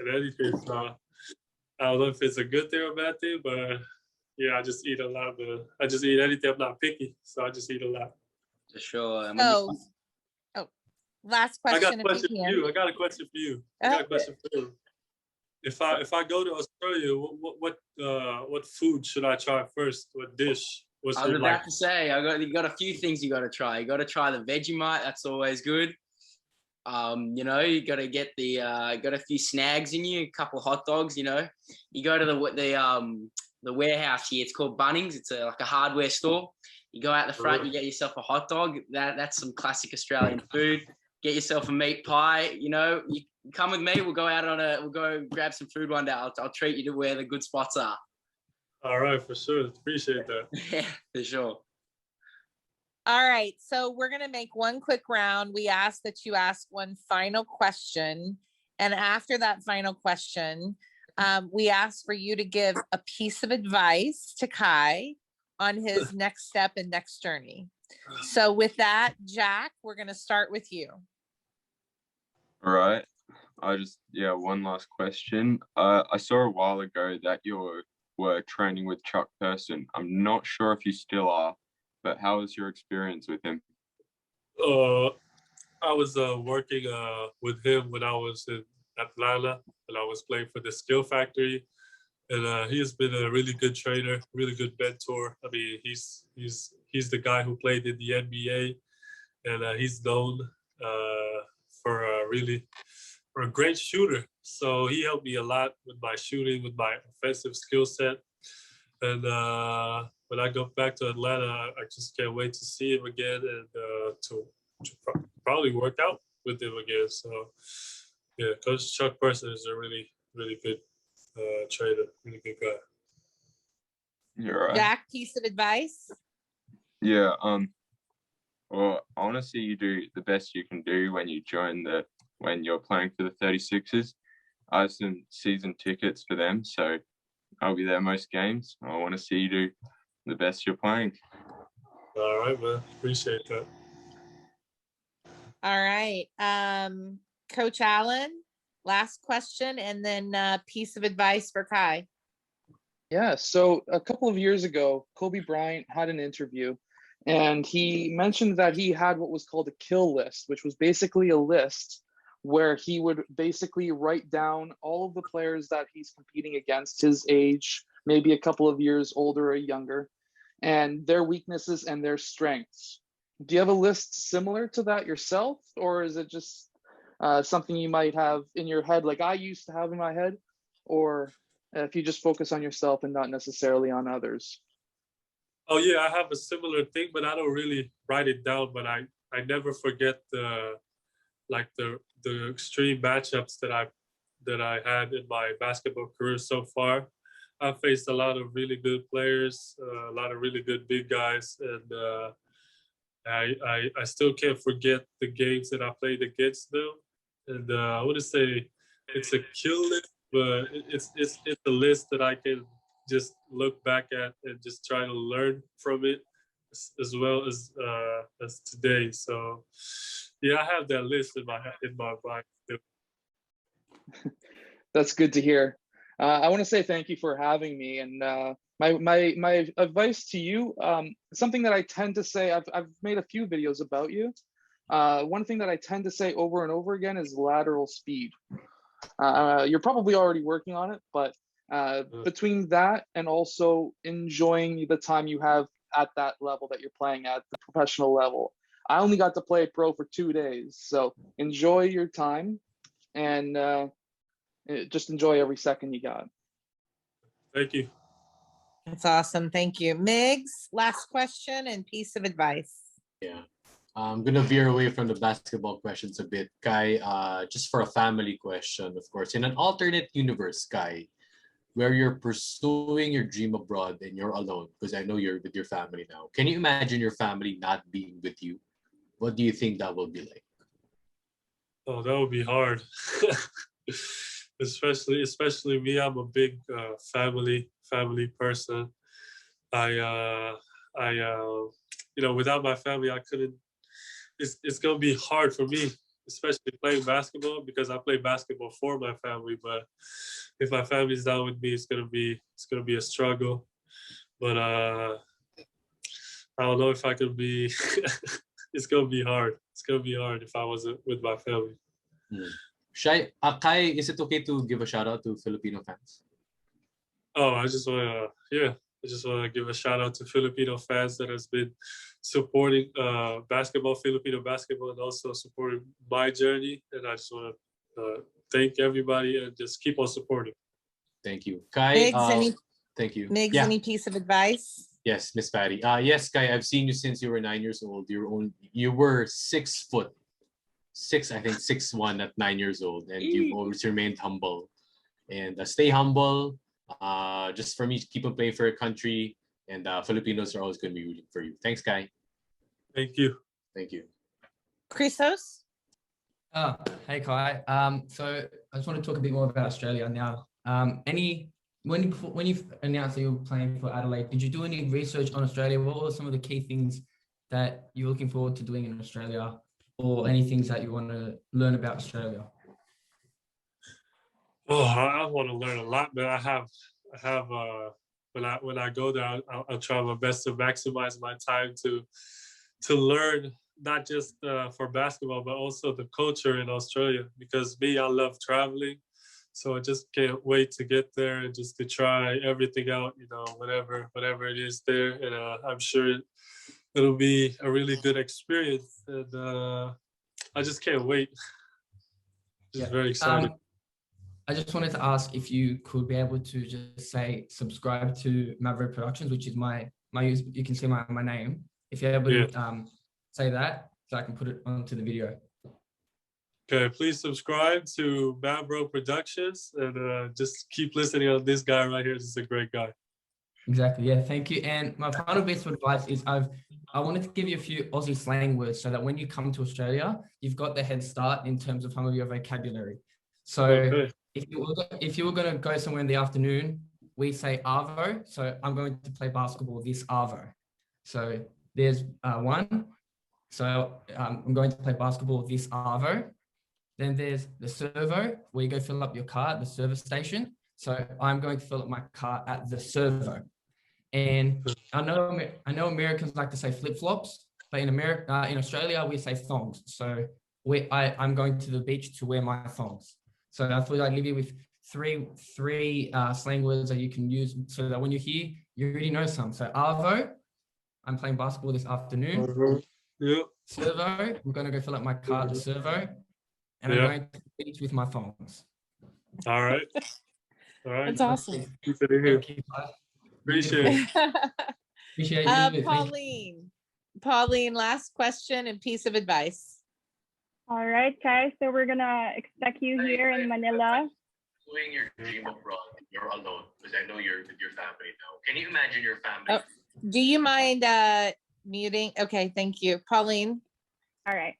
Speaker 2: anything. So I don't know if it's a good thing or a bad thing, but yeah, I just eat a lot. But I just eat anything. I'm not picky, so I just eat a lot.
Speaker 7: For sure. And
Speaker 3: So, last
Speaker 2: I
Speaker 3: question.
Speaker 2: got a question for you. I got a question for you. If I go to Australia, what food should I try first? What dish?
Speaker 7: I was about to say, you got a few things you got to try. You got to try the Vegemite. That's always good. You got to get got a few snags in you, a couple of hot dogs. You go to the warehouse here. It's called Bunnings. It's like a hardware store. You go out the front, you get yourself a hot dog. That's some classic Australian food. Get yourself a meat pie. You come with me. We'll go grab some food one day. I'll treat you to where the good spots are.
Speaker 2: All right, for sure. Appreciate that.
Speaker 7: Yeah, for sure.
Speaker 3: All right. So we're going to make one quick round. We ask that you ask one final question. And after that final question, we ask for you to give a piece of advice to Kai on his next step and next journey. So with that, Jack, we're going to start with you.
Speaker 8: All right. One last question. I saw a while ago that you were training with Chuck Person. I'm not sure if you still are, but how was your experience with him?
Speaker 2: I was working with him when I was in Atlanta, and I was playing for the Skill Factory. And he has been a really good trainer, really good mentor. I mean, he's the guy who played in the NBA, and he's known for a great shooter. So he helped me a lot with my shooting, with my offensive skill set. And when I go back to Atlanta, I just can't wait to see him again and to probably work out with him again. So yeah, Coach Chuck Person is a really, really good trainer, really good guy.
Speaker 8: You're right.
Speaker 3: Jack, piece of advice?
Speaker 8: Yeah. Well, I want to see you do the best you can do when you're playing for the 36ers. I have some season tickets for them, so I'll be there most games. I want to see you do the best you're playing.
Speaker 2: All right, man. Appreciate that.
Speaker 3: All right. Coach Allen, last question, and then piece of advice for Kai.
Speaker 5: Yeah, so a couple of years ago, Kobe Bryant had an interview, and he mentioned that he had what was called a kill list, which was basically a list where he would basically write down all of the players that he's competing against, his age, maybe a couple of years older or younger, and their weaknesses and their strengths. Do you have a list similar to that yourself, or is it just something you might have in your head like I used to have in my head, or if you just focus on yourself and not necessarily on others?
Speaker 2: Oh yeah, I have a similar thing, but I don't really write it down. But I never forget the extreme matchups that I had in my basketball career so far. I faced a lot of really good players, a lot of really good big guys, and I still can't forget the games that I played against them. And I wouldn't say it's a kill list, but it's a list that I can just look back at and just try to learn from it as well as today. So yeah, I have that list in my mind.
Speaker 5: That's good to hear. I want to say thank you for having me, and my advice to you, something that I tend to say, I've made a few videos about you. One thing that I tend to say over and over again is lateral speed. You're probably already working on it, but between that and also enjoying the time you have at that level that you're playing at, the professional level. I only got to play pro for 2 days, so enjoy your time and just enjoy every second you got.
Speaker 2: Thank you.
Speaker 3: That's awesome. Thank you. Migs, last question and piece of advice.
Speaker 1: Yeah. I'm gonna veer away from the basketball questions a bit, Kai. Just for a family question, of course. In an alternate universe, Kai, where you're pursuing your dream abroad and you're alone, because I know you're with your family now. Can you imagine your family not being with you? What do you think that will be like?
Speaker 2: Oh, that would be hard. especially me. I'm a big family person. Without my family, I couldn't. It's gonna be hard for me, especially playing basketball, because I play basketball for my family. But if my family's down with me, it's gonna be a struggle. But I don't know if I could be. It's gonna be hard. It's gonna be hard if I wasn't with my family.
Speaker 1: Kai, is it okay to give a shout out to Filipino fans?
Speaker 2: Oh, I just want to give a shout out to Filipino fans that has been supporting Filipino basketball, and also supporting my journey. And I just want to thank everybody and just keep on supporting.
Speaker 1: Thank you, Kai.
Speaker 3: Migs,
Speaker 1: thank you.
Speaker 3: Migs, any piece of advice?
Speaker 1: Yes, Miss Patty. Yes, Kai, I've seen you since you were 9 years old. You were 6 foot, 6'1" at 9 years old, and you've always remained humble. And stay humble. Just for me, keep on playing for your country, and Filipinos are always going to be rooting for you. Thanks, Kai.
Speaker 2: Thank you.
Speaker 1: Thank you.
Speaker 3: Christos?
Speaker 10: Hey, Kai. So I just want to talk a bit more about Australia now. When you announced that you were playing for Adelaide, did you do any research on Australia? What were some of the key things that you're looking forward to doing in Australia, or any things that you want to learn about Australia?
Speaker 2: Oh, I want to learn a lot, but I have when I go there, I'll try my best to maximize my time to learn, not just for basketball, but also the culture in Australia. Because I love traveling, so I just can't wait to get there and just to try everything out. Whatever it is there, and I'm sure it'll be a really good experience. And I just can't wait. Very excited.
Speaker 10: I just wanted to ask if you could be able to just say subscribe to Maverick Productions, which is my you can see my name. If you're able to say that, so I can put it onto the video.
Speaker 2: Okay, please subscribe to Maverick Productions, and just keep listening on this guy right here. This is a great guy.
Speaker 10: Exactly. Yeah. Thank you. And my final piece of advice is I wanted to give you a few Aussie slang words so that when you come to Australia, you've got the head start in terms of some of your vocabulary. So if you were going to go somewhere in the afternoon, we say arvo. So I'm going to play basketball this arvo. So there's one. So I'm going to play basketball this arvo. Then there's the servo, where you go fill up your car at the service station. So I'm going to fill up my car at the servo. And I know Americans like to say flip-flops, but in Australia, we say thongs. So I'm going to the beach to wear my thongs. So I thought I'd leave you with three slang words that you can use so that when you hear, you already know some. So arvo, I'm playing basketball this afternoon. Servo, I'm going to go fill up my car at the servo. And I'm going to the beach with my thongs.
Speaker 2: All right.
Speaker 3: That's awesome.
Speaker 2: Appreciate it.
Speaker 10: Appreciate you.
Speaker 3: Pauline, last question and piece of advice.
Speaker 4: All right, guys. So we're gonna expect you here in Manila.
Speaker 1: Doing your dream abroad, you're alone, because I know you're with your family now. Can you imagine your family?
Speaker 3: Do you mind muting? Okay, thank you, Pauline.
Speaker 4: All right.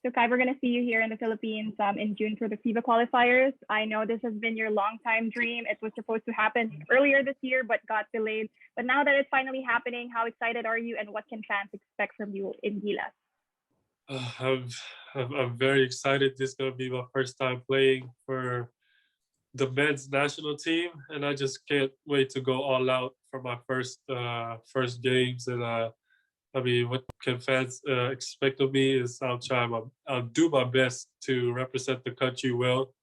Speaker 4: So Kai, we're gonna see you here in the Philippines in June for the FIBA qualifiers. I know this has been your long-time dream. It was supposed to happen earlier this year, but got delayed. But now that it's finally happening, how excited are you, and what can fans expect from you in Gilas?
Speaker 2: I'm very excited. This is gonna be my first time playing for the men's national team, and I just can't wait to go all out for my first games. And I mean, what can fans expect of me is I'll do my best to represent the country well,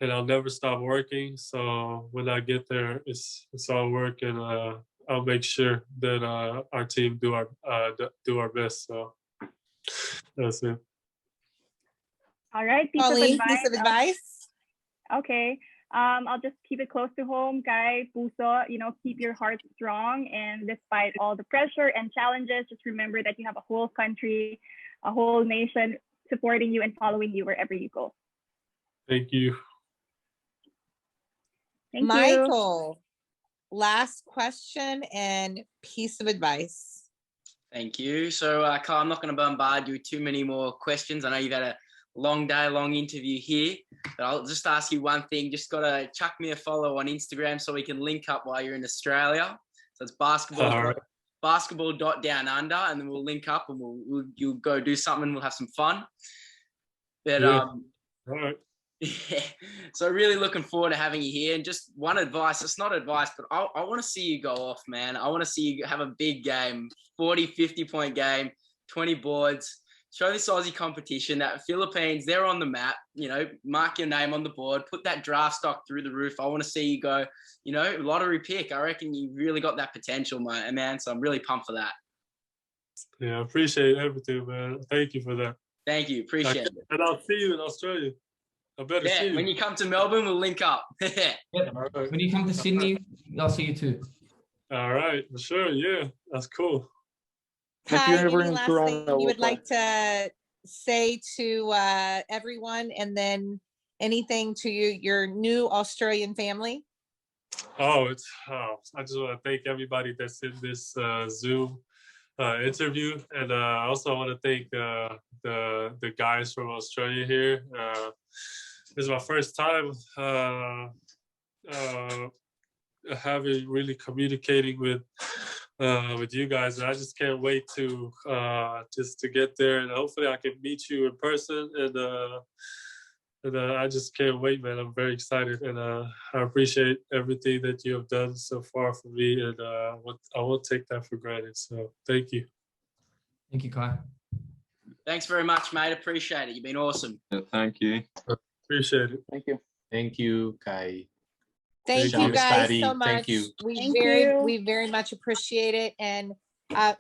Speaker 2: and I'll never stop working. So when I get there, it's all work, and I'll make sure that our team do our best. So that's it.
Speaker 4: All right, piece
Speaker 3: Pauline,
Speaker 4: of
Speaker 3: piece of
Speaker 4: advice.
Speaker 3: advice.
Speaker 4: Okay. I'll just keep it close to home, Kai, Puso, keep your heart strong. And despite all the pressure and challenges, just remember that you have a whole country, a whole nation supporting you and following you wherever you go.
Speaker 2: Thank you.
Speaker 4: Thank you.
Speaker 3: Michael, last question and piece of advice.
Speaker 7: Thank you. So, Kai, I'm not going to bombard you with too many more questions. I know you've had a long day, long interview here, but I'll just ask you one thing. Just got to chuck me a follow on Instagram so we can link up while you're in Australia. So it's basketball.downunder, and then we'll link up and you'll go do something. We'll have some fun. But
Speaker 2: Yeah. All right.
Speaker 7: yeah. So really looking forward to having you here. And just one advice, it's not advice, but I want to see you go off, man. I want to see you have a big game, 40, 50-point game, 20 boards. Show this Aussie competition that Philippines, they're on the map, mark your name on the board, put that draft stock through the roof. I want to see you go, lottery pick. I reckon you really got that potential, man. So I'm really pumped for that.
Speaker 2: Yeah, I appreciate everything, man. Thank you for that.
Speaker 7: Thank you. Appreciate it.
Speaker 2: And I'll see you in Australia. I better see you.
Speaker 7: When you come to Melbourne, we'll link up.
Speaker 10: Yep.
Speaker 2: Right.
Speaker 10: When you come to Sydney, I'll see you too.
Speaker 2: All right, for sure. Yeah, that's cool.
Speaker 3: Kai, any last thing you would like to say to everyone, and then anything to your new Australian family?
Speaker 2: I just want to thank everybody that's in this Zoom interview, and I also want to thank the guys from Australia here. This is my first time having really communicating with you guys, and I just can't wait to get there, and hopefully I can meet you in person, and I just can't wait, man. I'm very excited, and I appreciate everything that you have done so far for me, and I won't take that for granted. So thank you.
Speaker 10: Thank you, Kai.
Speaker 7: Thanks very much, mate. Appreciate it. You've been awesome.
Speaker 8: Yeah, thank you.
Speaker 2: Appreciate it.
Speaker 5: Thank you.
Speaker 1: Thank you, Kai.
Speaker 3: Thank you
Speaker 1: Shams,
Speaker 3: guys
Speaker 1: Patty,
Speaker 3: so much.
Speaker 1: thank you.
Speaker 3: We very much appreciate it. And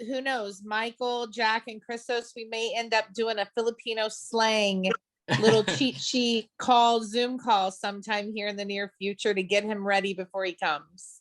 Speaker 3: who knows, Michael, Jack, and Christos, we may end up doing a Filipino slang little cheat sheet Zoom call sometime here in the near future to get him ready before he comes.